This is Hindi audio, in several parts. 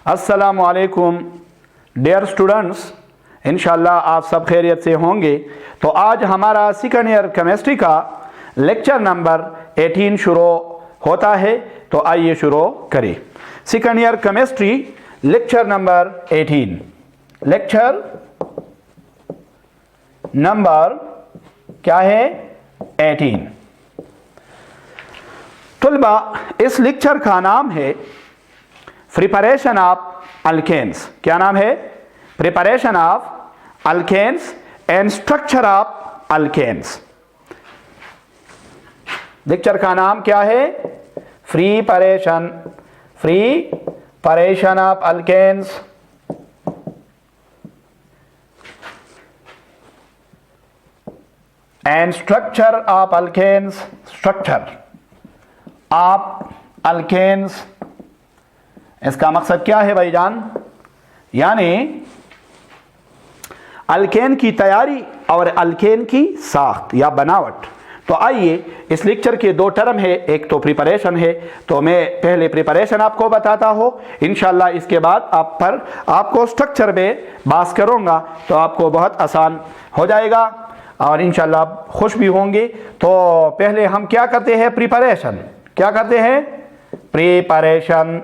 अस्सलामु अलैकुम डियर स्टूडेंट्स, इंशाल्लाह आप सब खैरियत से होंगे। तो आज हमारा सेकंड ईयर केमिस्ट्री का लेक्चर नंबर 18 शुरू होता है। तो आइए शुरू करें। Second year chemistry lecture number 18। Lecture number क्या है? 18। तुलबा, इस लेक्चर का नाम है प्रिपरेशन ऑफ अल्केन्स। क्या नाम है? Preparation of alkenes and structure of alkenes. Lecture का नाम क्या है? Preparation of alkenes and structure of alkenes. Structure of alkenes, इसका मकसद क्या है भाईजान? यानी अल्केन की तैयारी और अल्केन की साख्त या बनावट। तो आइए, इस लेक्चर के दो टर्म है, एक तो प्रिपरेशन है। तो मैं पहले प्रिपरेशन आपको बताता हूँ, इंशाल्लाह इसके बाद आपको स्ट्रक्चर में बात करूँगा तो आपको बहुत आसान हो जाएगा और इंशाल्लाह खुश भी होंगे। तो पहले हम क्या करते हैं? प्रिपरेशन। क्या करते हैं? प्रिपरेशन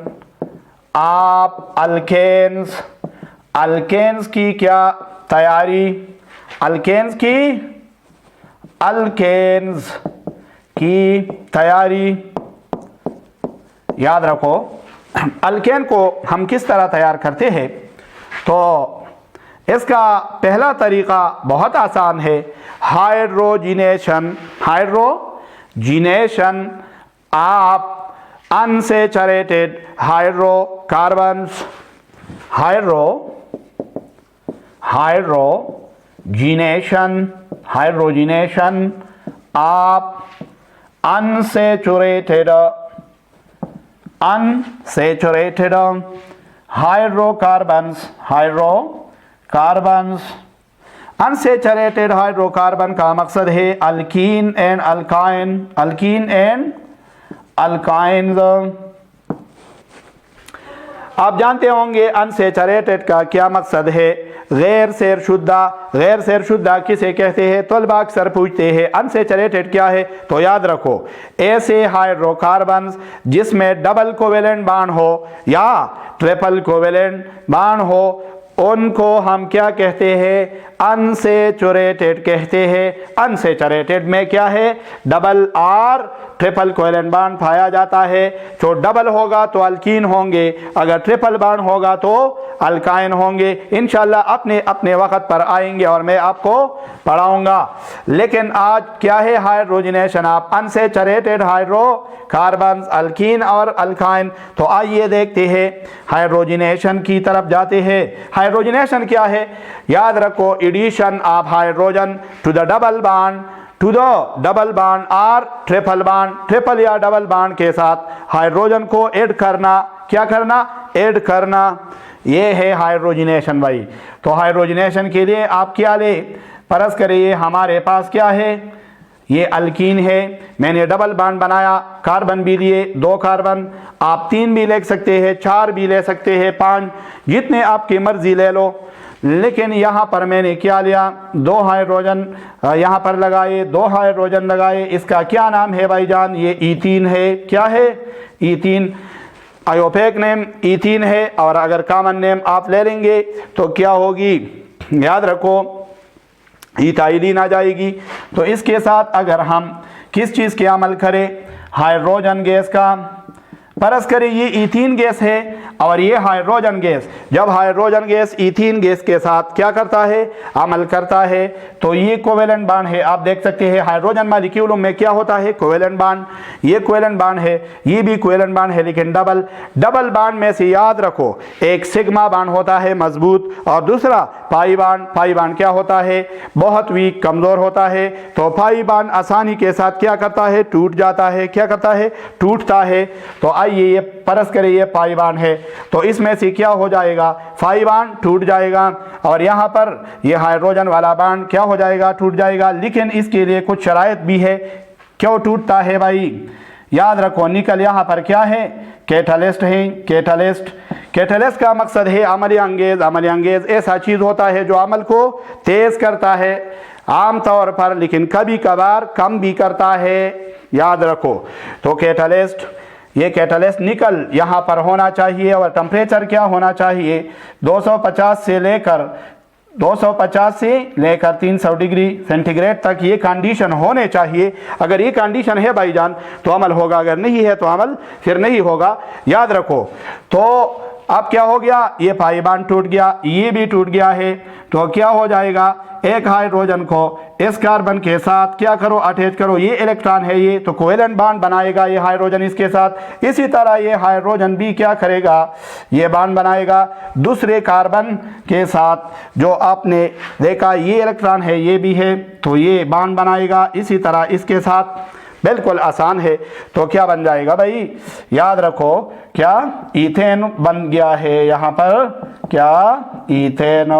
आप अल्केन्स। अल्केन्स की क्या तैयारी? अल्केन्स की तैयारी। याद रखो, अल्केन को हम किस तरह तैयार करते हैं? तो इसका पहला तरीका बहुत आसान है, हाइड्रोजिनेशन। हाइड्रोजिनेशन आप unsaturated hydrocarbons। हाइड्रोजिनेशन आप unsaturated हाइड्रोकार्बन्स। अनसेचुरेटेड हाइड्रोकार्बन का मकसद है अल्कीन एंड अल्काइंस। आप जानते होंगे अनसेचुरेटेड का क्या मकसद है? गैर सैरशुदा किसे कहते हैं? तलबा अक्सर पूछते हैं अनसेचुरेटेड क्या है? तो याद रखो, ऐसे हाइड्रोकार्बन्स जिसमें डबल कोवेलेंट बॉन्ड हो या ट्रिपल कोवेलेंट बॉन्ड हो, उनको हम क्या कहते हैं? अनसेचुरेटेड कहते हैं। अनसेचुरेटेड में क्या है? डबल और ट्रिपल कोवेलेंट बॉन्ड पाया जाता है। जो डबल होगा तो अल्कीन होंगे, अगर ट्रिपल बॉन्ड होगा तो अल्काइन होंगे। इंशाल्लाह अपने अपने वक्त पर आएंगे और मैं आपको पढ़ाऊंगा। लेकिन आज क्या है? Hydrogenation of unsaturated hydrocarbons, alkyne और अल्काइन। तो आइए देखते हैं, हाइड्रोजिनेशन की तरफ जाते हैं। हाइड्रोजिनेशन क्या है? याद रखो, addition of hydrogen to the double bond और ट्रिपल बॉन्ड। ट्रिपल या डबल बॉन्ड के साथ हाइड्रोजन को ऐड करना। क्या करना? ऐड करना। ये है हाइड्रोजिनेशन भाई। तो हाइड्रोजिनेशन के लिए आप क्या ले? परस करिए, हमारे पास क्या है? ये अल्कीन है, मैंने डबल बॉन्ड बनाया, कार्बन भी लिए, 2 कार्बन। आप 3 भी ले सकते हैं, 4 भी ले सकते हैं, 5, जितने आपकी मर्जी ले लो। लेकिन यहाँ पर मैंने क्या लिया? 2 हाइड्रोजन यहाँ पर लगाए, 2 हाइड्रोजन लगाए। इसका क्या नाम है भाईजान? ये ईथीन है। क्या है? ईथीन। आयोपेक नेम ईथीन है, और अगर कॉमन नेम आप ले लेंगे तो क्या होगी? याद रखो, इथाइलिन आ जाएगी। तो इसके साथ अगर हम किस चीज़ के अमल करें? हाइड्रोजन गैस का। परस करें, ये ईथीन गैस है और ये हाइड्रोजन गैस। जब हाइड्रोजन गैस ईथीन गैस के साथ क्या करता है? अमल करता है, तो ये कोवेलेंट बॉन्ड है। आप देख सकते हैं हाइड्रोजन मॉलिक्यूल में क्या होता है? Covalent bond. ये कोवेलेंट बॉन्ड है, ये भी कोवेलेंट बॉन्ड है, लेकिन डबल बॉन्ड में से याद रखो, एक सिग्मा बॉन्ड होता है मजबूत और दूसरा पाई बॉन्ड। पाई बॉन्ड क्या होता है? बहुत वीक, कमजोर होता है। तो पाई बॉन्ड आसानी के साथ क्या करता है? टूट जाता है। क्या करता है? टूटता है। तो आइए, ये परस करें, ये पाई बॉन्ड है, तो इसमें से क्या हो जाएगा? पाई बॉन्ड टूट जाएगा और यहाँ पर ये हाइड्रोजन वाला बॉन्ड क्या हो जाएगा? टूट जाएगा। लेकिन इसके लिए कुछ शराइत भी है। क्यों टूटता है भाई? याद रखो, निकल यहाँ पर क्या है? कैटलिस्ट है। कैटलिस्ट कैटलिस्ट का मकसद है अमल अंगेज। अमल अंगेज ऐसा चीज़ होता है जो अमल को तेज़ करता है आम तौर पर, लेकिन कभी कभार कम भी करता है, याद रखो। तो कैटलिस्ट, ये कैटलिस्ट निकल यहाँ पर होना चाहिए और टेम्परेचर क्या होना चाहिए 250 से लेकर 300 डिग्री सेंटीग्रेड तक ये कंडीशन होने चाहिए। अगर ये कंडीशन है भाईजान तो अमल होगा, अगर नहीं है तो अमल फिर नहीं होगा, याद रखो। तो अब क्या हो गया, ये पाई बॉन्ड टूट गया, ये भी टूट गया है। तो क्या हो जाएगा, एक हाइड्रोजन को इस कार्बन के साथ क्या करो, अटैच करो। ये इलेक्ट्रॉन है, ये तो कोवेलेंट बॉन्ड बनाएगा ये हाइड्रोजन इसके साथ। इसी तरह ये हाइड्रोजन भी क्या करेगा, ये बॉन्ड बनाएगा दूसरे कार्बन के साथ। जो आपने देखा ये इलेक्ट्रॉन है, ये भी है, तो ये बॉन्ड बनाएगा इसी तरह इसके साथ। बिल्कुल आसान है। तो क्या बन जाएगा भाई, याद रखो, क्या ईथेन बन गया है यहाँ पर, क्या ईथेन।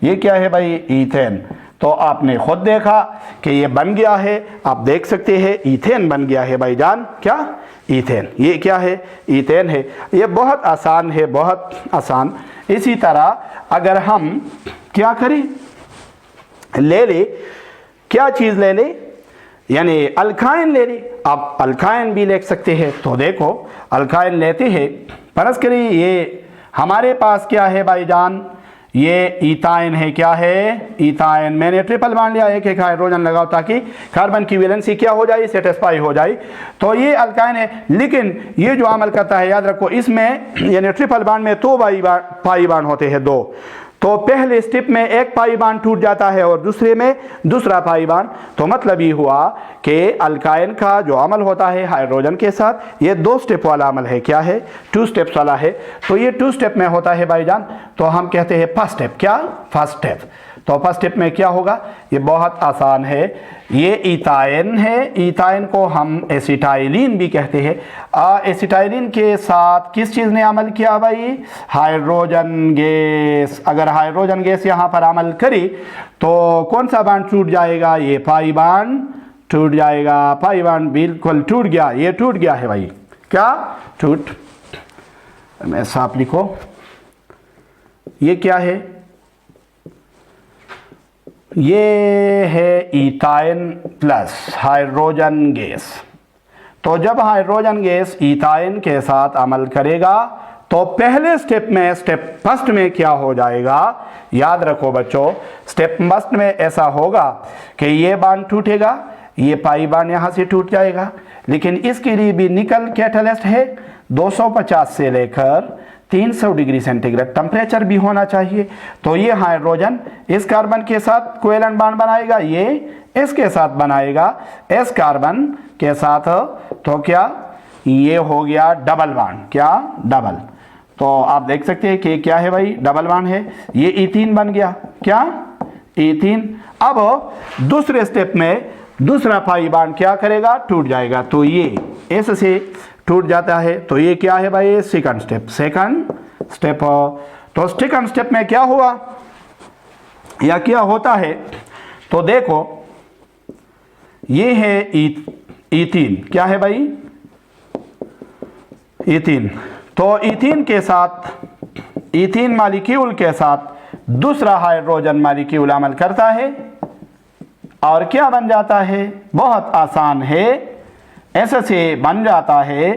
ये क्या है भाई, ईथेन। तो आपने खुद देखा कि ये बन गया है, आप देख सकते हैं ईथेन बन गया है भाईजान, क्या ईथेन। ये क्या है, ईथेन है। ये बहुत आसान है, बहुत आसान। इसी तरह अगर हम क्या करें, ले ले, क्या चीज़ ले ले, यानी अल्काइन ले ली। आप अल्काइन भी लिख सकते हैं। तो देखो अल्काइन लेते हैं, फर्ज करिए ये हमारे पास क्या है भाईजान, ये इथाइन है। क्या है, इथाइन। मैंने ट्रिपल बॉन्ड लिया, एक हाइड्रोजन लगाओ ताकि कार्बन की वैलेंसी क्या हो जाए, सेटिस्फाई हो जाए। तो ये अल्काइन है, लेकिन ये जो अमल करता है, याद रखो, इसमें यानी ट्रिपल बॉन्ड में दो पाई बॉन्ड होते हैं, दो। तो पहले स्टेप में एक पाई बॉन्ड टूट जाता है और दूसरे में दूसरा पाई बॉन्ड। तो मतलब ये हुआ कि अल्काइन का जो अमल होता है हाइड्रोजन के साथ, ये 2 स्टेप वाला अमल है। क्या है, 2 स्टेप्स वाला है। तो ये 2 स्टेप में होता है भाईजान। तो हम कहते हैं फर्स्ट स्टेप, क्या, फर्स्ट स्टेप। तो फर्स्ट स्टेप में क्या होगा, ये बहुत आसान है। ये इथाइन है, इथाइन को हम एसिटाइलिन भी कहते हैं। एसिटाइलिन के साथ किस चीज़ ने अमल किया भाई, हाइड्रोजन गैस। अगर हाइड्रोजन गैस यहाँ पर अमल करी तो कौन सा बॉन्ड टूट जाएगा, ये पाई बॉन्ड टूट जाएगा। पाई बॉन्ड बिल्कुल टूट गया, ये टूट गया है भाई, क्या टूट। मैं साफ लिखो, ये क्या है, ये है इथाइन प्लस हाइड्रोजन गैस। तो जब हाइड्रोजन गैस इथाइन के साथ अमल करेगा तो पहले स्टेप में, स्टेप फर्स्ट में क्या हो जाएगा, याद रखो बच्चों, स्टेप फर्स्ट में ऐसा होगा कि ये बॉन्ड टूटेगा, ये पाई बॉन्ड यहाँ से टूट जाएगा। लेकिन इसके लिए भी निकल कैटलिस्ट है, 250 से लेकर 300 डिग्री सेंटीग्रेड टेम्परेचर भी होना चाहिए। तो ये हाइड्रोजन इस कार्बन के साथ कोवेलेंट बॉन्ड बनाएगा, ये इसके साथ बनाएगा, इस कार्बन के साथ। तो क्या, ये हो गया डबल बॉन्ड, क्या, डबल। तो आप देख सकते हैं कि क्या है भाई, डबल बॉन्ड है। ये इथीन बन गया, क्या, इथीन। अब दूसरे स्टेप में दूसरा पाई बॉन्ड क्या करेगा, टूट जाएगा। तो ये ऐसे टूट जाता है। तो ये क्या है भाई, सेकंड स्टेप, सेकंड स्टेप। तो सेकंड स्टेप में क्या हुआ या क्या होता है, तो देखो ये है इथीन। क्या है भाई, इथीन। तो इथीन के साथ, इथीन मॉलिक्यूल के साथ दूसरा हाइड्रोजन मॉलिक्यूल अमल करता है और क्या बन जाता है, बहुत आसान है, ऐसे से बन जाता है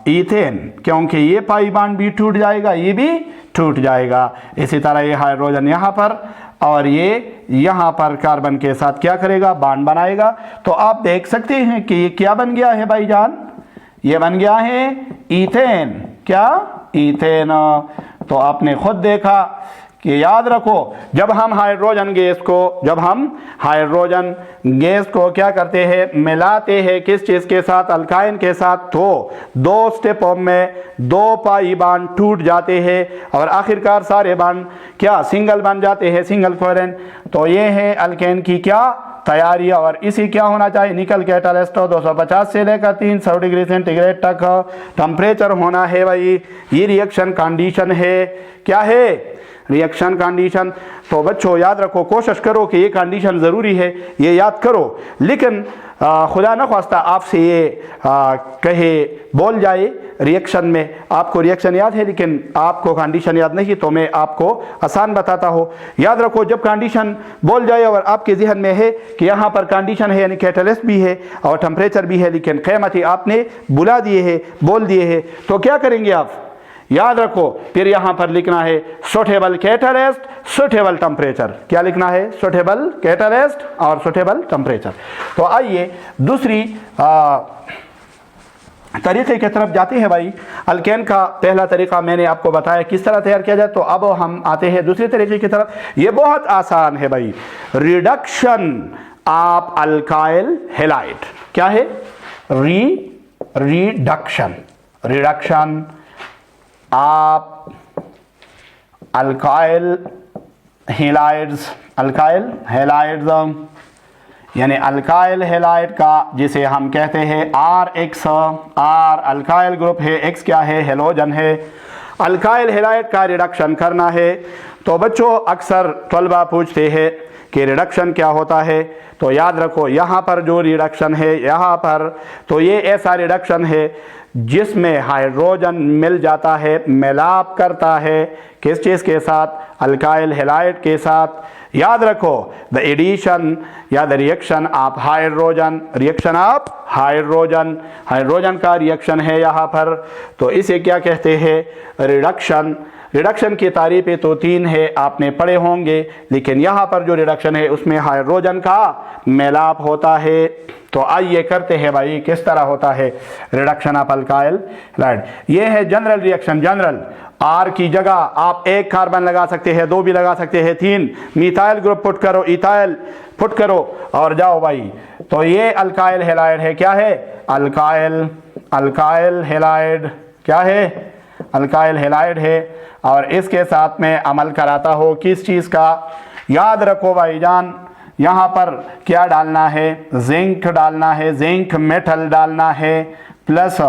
इथेन। क्योंकि ये पाई बॉन्ड भी टूट जाएगा, ये भी टूट जाएगा। इसी तरह ये हाइड्रोजन यहाँ पर और ये यहाँ पर कार्बन के साथ क्या करेगा, बॉन्ड बनाएगा। तो आप देख सकते हैं कि ये क्या बन गया है भाईजान, ये बन गया है इथेन। क्या, इथेन। तो आपने खुद देखा कि याद रखो, जब हम हाइड्रोजन गैस को क्या करते हैं, मिलाते हैं किस चीज़ के साथ, अल्काइन के साथ, तो 2 स्टेपों में 2 पाई बॉन्ड टूट जाते हैं और आखिरकार सारे बॉन्ड क्या, सिंगल बन जाते हैं, सिंगल कोवेलेंट। तो ये है अल्केन की क्या तैयारी। और इसी क्या होना चाहिए, निकल कैटलिस्ट 250 से लेकर 300 डिग्री सेंटीग्रेड तक टेम्परेचर होना है भाई। ये रिएक्शन कंडीशन है, क्या है, रिएक्शन कंडीशन। तो बच्चों याद रखो, कोशिश करो कि ये कंडीशन ज़रूरी है, ये याद करो। लेकिन खुदा न ख्वास्ता आपसे ये कहे बोल जाए रिएक्शन में, आपको रिएक्शन याद है लेकिन आपको कंडीशन याद नहीं, तो मैं आपको आसान बताता हूँ। याद रखो, जब कंडीशन बोल जाए और आपके जहन में है कि यहाँ पर कंडीशन है यानी कैटलिस्ट भी है और टेम्परेचर भी है, लेकिन क़यामती आपने बुला दिए है, बोल दिए है, तो क्या करेंगे आप? याद रखो, फिर यहाँ पर लिखना है सुटेबल कैटलिस्ट, सुटेबल टेम्परेचर। क्या लिखना है? सुटेबल कैटलिस्ट और सुटेबल टेम्परेचर। तो आइए दूसरी तरीके की तरफ जाते हैं भाई। अल्केन का पहला तरीका मैंने आपको बताया किस तरह तैयार किया जाए, तो अब हम आते हैं दूसरे तरीके की तरफ। ये बहुत आसान है भाई, रिडक्शन ऑफ अल्काइल हैलाइड। क्या है? Reduction, reduction of alkyl halides, alkyl halides यानी अल्काइल हैलाइड का जिसे हम कहते हैं RX, R अल्काइल ग्रुप है, X क्या है? हैलोजन है। अल्काइल हैलाइड का रिडक्शन करना है। तो बच्चों अक्सर तलबा पूछते हैं कि रिडक्शन क्या होता है, तो याद रखो यहाँ पर जो रिडक्शन है यहाँ पर, तो ये ऐसा रिडक्शन है जिसमें हाइड्रोजन मिल जाता है, मिलाप करता है किस चीज़ के साथ? अल्काइल हैलाइड के साथ। याद रखो, द एडिशन या the reaction of hydrogen, reaction of hydrogen, hydrogen का रिएक्शन है यहाँ पर, तो इसे क्या कहते हैं? रिडक्शन। रिडक्शन की तारीफ़ें तो 3 है, आपने पढ़े होंगे, लेकिन यहाँ पर जो रिडक्शन है उसमें हाइड्रोजन का मेलाप होता है। तो आइए करते हैं भाई किस तरह होता है रिडक्शन ऑफ अल्काइल हैलाइड। ये है जनरल रिएक्शन। जनरल R की जगह आप 1 कार्बन लगा सकते हैं, 2 भी लगा सकते हैं, 3 मिथाइल ग्रुप पुट करो, इथाइल पुट करो और जाओ भाई। तो ये अल्काइल हैलाइड है। क्या है? Alkyl halide. क्या है? अल्काइल हैलाइड है। और इसके साथ में अमल कराता हो किस चीज़ का? याद रखो भाईजान, यहाँ पर क्या डालना है? जिंक डालना है, जिंक मेटल डालना है, प्लस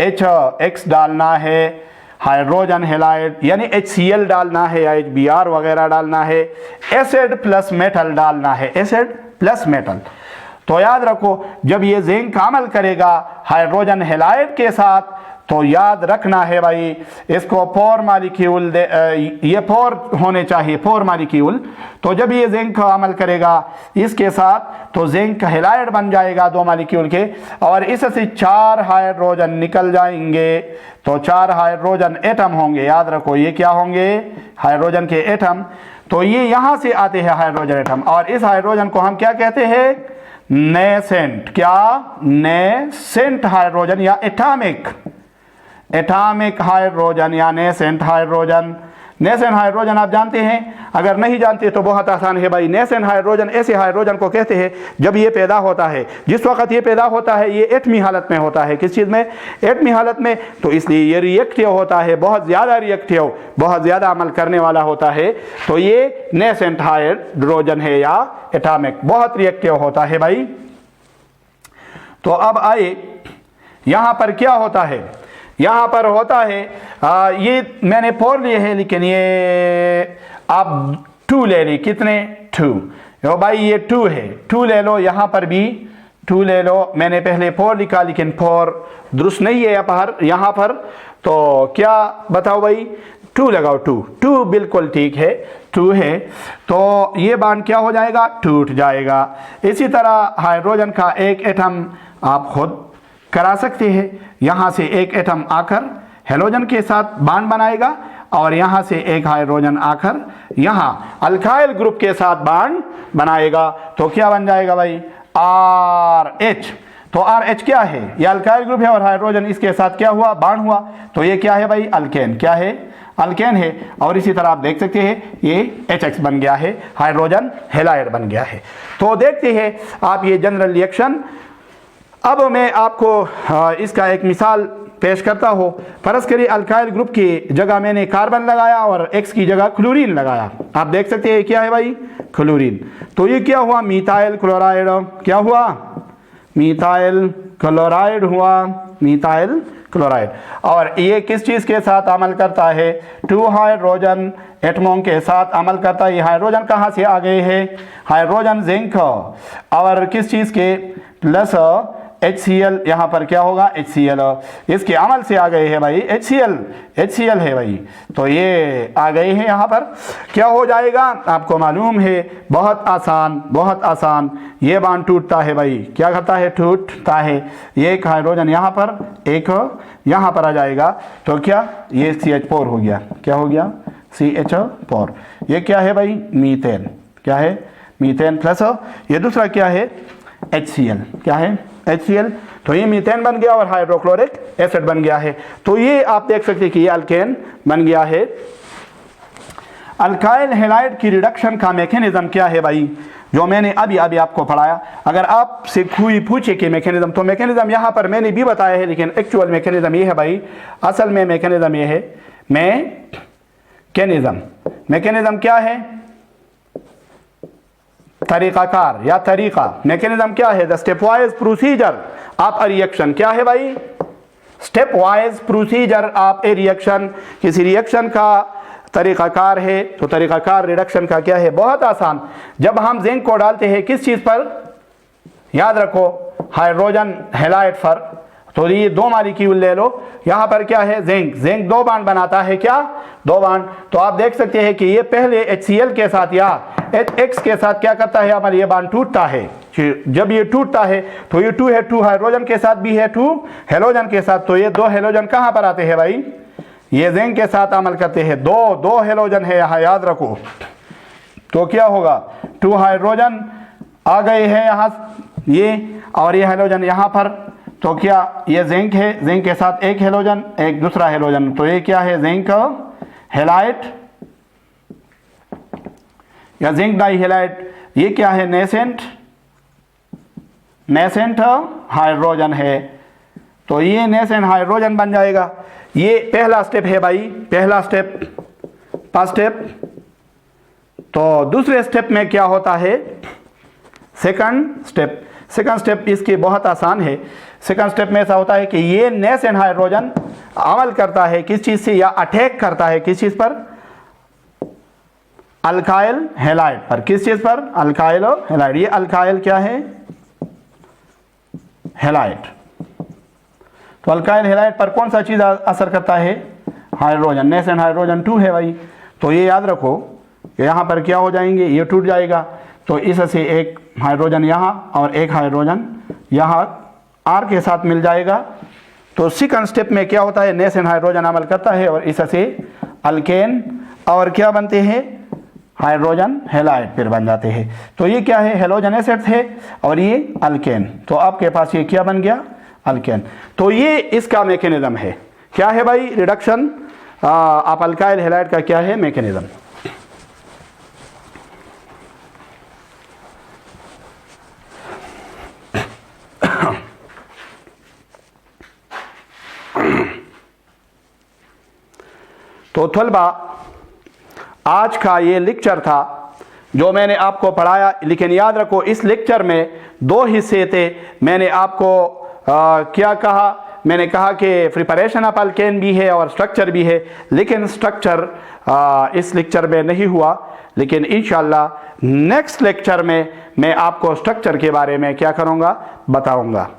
HX डालना है, हाइड्रोजन हैलाइड यानी HCl डालना है या HBr वगैरह डालना है, एसिड प्लस मेटल डालना है, एसिड प्लस मेटल। तो याद रखो, जब ये जिंक अमल करेगा हाइड्रोजन हैलाइड के साथ, तो याद रखना है भाई इसको 4 मालिक्यूल ये 4 होने चाहिए, 4 मालिक्यूल। तो जब ये जिंक अमल करेगा इसके साथ, तो जिंक हैलाइड बन जाएगा 2 मालिक्यूल के, और इससे 4 हाइड्रोजन निकल जाएंगे। तो 4 हाइड्रोजन एटम होंगे। याद रखो, ये क्या होंगे? हाइड्रोजन के एटम। तो ये यहाँ से आते हैं हाइड्रोजन एटम, और इस हाइड्रोजन को हम क्या कहते हैं? नेसेंट। क्या? नेसेंट हाइड्रोजन या एटॉमिक हाइड्रोजन या नेसेंट हाइड्रोजन। नेसेंट हाइड्रोजन आप जानते हैं, अगर नहीं जानते तो बहुत आसान है भाई। नेसेंट हाइड्रोजन ऐसे हाइड्रोजन को कहते हैं जब ये पैदा होता है, जिस वक्त ये पैदा होता है ये एटमी हालत में होता है। किस चीज़ में? एटमी हालत में। तो इसलिए ये रिएक्टिव होता है, बहुत ज़्यादा रिएक्टिव, बहुत ज़्यादा अमल करने वाला होता है। तो ये नेसेंट हाइड्रोजन है या एटॉमिक, बहुत रिएक्टिव होता है भाई। तो अब आए यहाँ पर क्या होता है? यहाँ पर होता है ये मैंने 4 लिए हैं, लेकिन ये आप 2 ले ली। कितने? 2। यो भाई ये 2 है, 2 ले लो। यहाँ पर भी 2 ले लो। मैंने पहले 4 लिखा, लेकिन 4 दुरुस्त नहीं है यहाँ पर। तो क्या बताओ भाई? 2 लगाओ। 2 बिल्कुल ठीक है, 2 है। तो ये बांड क्या हो जाएगा? टूट जाएगा। इसी तरह हाइड्रोजन का एक एटम आप खुद करा सकते हैं। यहाँ से एक एटम आकर हैलोजन के साथ बांड बनाएगा, और यहाँ से एक हाइड्रोजन आकर यहाँ अल्काइल ग्रुप के साथ बांड बनाएगा। तो क्या बन जाएगा भाई? RH। तो RH क्या है? ये अल्काइल ग्रुप है और हाइड्रोजन इसके साथ क्या हुआ? बांड हुआ। तो ये क्या है भाई? अल्केन। क्या है? अल्केन है। और इसी तरह आप देख सकते हैं ये HX बन गया है, हाइड्रोजन हैलाइड बन गया है। तो देखते हैं आप ये जनरल रिएक्शन। अब मैं आपको इसका एक मिसाल पेश करता हूँ। फर्ज करिए अल्काइल ग्रुप की जगह मैंने कार्बन लगाया और X की जगह क्लोरीन लगाया। आप देख सकते हैं क्या है भाई? क्लोरीन। तो ये क्या हुआ? Methyl chloride. क्या हुआ? मिथाइल क्लोराइड हुआ, मिथाइल क्लोराइड। और ये किस चीज़ के साथ अमल करता है? 2 हाइड्रोजन एटमों के साथ अमल करता है। ये हाइड्रोजन कहाँ से आ गए हैं? हाइड्रोजन जिंक और किस चीज़ के? प्लस HCl, यहाँ पर क्या होगा HCl, इसके अमल से आ गए हैं भाई HCl है भाई, तो ये आ गए हैं यहाँ पर। क्या हो जाएगा आपको मालूम है, बहुत आसान, ये बांड टूटता है भाई, क्या करता है, टूटता है। ये एक हाइड्रोजन यहाँ पर, एक यहाँ पर आ जाएगा, तो क्या ये CH4 हो गया, क्या हो गया CH4। ये क्या है भाई, मीथेन, क्या है मीथेन, प्लस ये दूसरा क्या है HCl, क्या है HCl, तो ये मीथेन बन गया और हाइड्रोक्लोरिक एसिड बन गया है। तो ये आप देख सकते हैं कि ये अल्केन बन गया है। अल्काइल हैलाइड की रिडक्शन का मैकेनिज्म क्या है भाई, जो मैंने अभी आपको पढ़ाया। अगर आपसे कोई पूछे कि मैकेनिज्म, तो मैकेनिज्म यहाँ पर मैंने भी बताया है, लेकिन एक्चुअल मैकेनिज्म ये है भाई, असल में मैकेनिज्म ये है, मैकेनिज्म क्या है, तरीकाकार या तरीका। मैकेनिज्म क्या है, the step wise procedure of a reaction, क्या है भाई, step wise procedure of A reaction, किसी रिएक्शन का तरीकाकार है। तो तरीकाकार रिडक्शन का क्या है, बहुत आसान। जब हम जिंक को डालते हैं किस चीज पर, याद रखो हाइड्रोजन हैलाइड पर, तो ये 2 मॉलिक्यूल ले लो, यहाँ पर क्या है जिंक 2 बांड बनाता है, क्या 2 बांड। तो आप देख सकते हैं कि ये पहले HCl के साथ या H के साथ क्या करता है, हमारे ये बांड टूटता है। जब ये टूटता है तो ये 2 है, 2 हाइड्रोजन के साथ भी है, 2 हेलोजन के साथ, तो ये 2 हेलोजन कहाँ पर आते हैं भाई, ये जिंक के साथ अमल करते हैं, 2 हेलोजन है यहाँ, याद रखो। तो क्या होगा, 2 हाइड्रोजन आ गए हैं यहाँ, ये और ये हेलोजन यहाँ पर, तो क्या ये जिंक है, जिंक के साथ एक हेलोजन, एक दूसरा हेलोजन, तो ये क्या है जिंक हैलाइड या जिंक डाई हैलाइड। ये क्या है, नेसेंट हाइड्रोजन है, तो ये नेसेंट हाइड्रोजन बन जाएगा। ये पहला स्टेप है भाई, पहला स्टेप, फर्स्ट स्टेप। तो दूसरे स्टेप में क्या होता है, सेकंड स्टेप इसके बहुत आसान है। सेकंड स्टेप में ऐसा होता है कि ये नेसेंट हाइड्रोजन अमल करता है किस चीज से, या अटैक करता है किस चीज पर, अल्काइल हैलाइड पर। किस चीज पर, अल्काइल हैलाइड। ये अल्काइल क्या है, हैलाइड। तो अल्काइल हैलाइड पर कौन सा चीज असर करता है, हाइड्रोजन, नेसेंट हाइड्रोजन 2 है भाई। तो ये याद रखो, यहाँ पर क्या हो जाएंगे, ये टूट जाएगा, तो इससे एक हाइड्रोजन यहाँ और एक हाइड्रोजन यहाँ R के साथ मिल जाएगा। तो सेकंड स्टेप में क्या होता है, नेसेंट हाइड्रोजन अमल करता है और इससे अल्केन और क्या बनते हैं, हाइड्रोजन हैलाइड फिर बन जाते हैं। तो ये क्या है, हेलोजन एसिड थे और ये अल्केन, तो आपके पास ये क्या बन गया, अल्केन। तो ये इसका मैकेनिज्म है, क्या है भाई, रिडक्शन ऑफ अल्काइल हैलाइड का क्या है मैकेनिज्म। तो तलबा आज का ये लेक्चर था जो मैंने आपको पढ़ाया, लेकिन याद रखो इस लेक्चर में 2 हिस्से थे। मैंने आपको क्या कहा, मैंने कहा कि प्रिपरेशन ऑफ अल्केन भी है और स्ट्रक्चर भी है, लेकिन स्ट्रक्चर इस लेक्चर में नहीं हुआ, लेकिन इंशाल्लाह नेक्स्ट लेक्चर में मैं आपको स्ट्रक्चर के बारे में क्या करूँगा, बताऊँगा।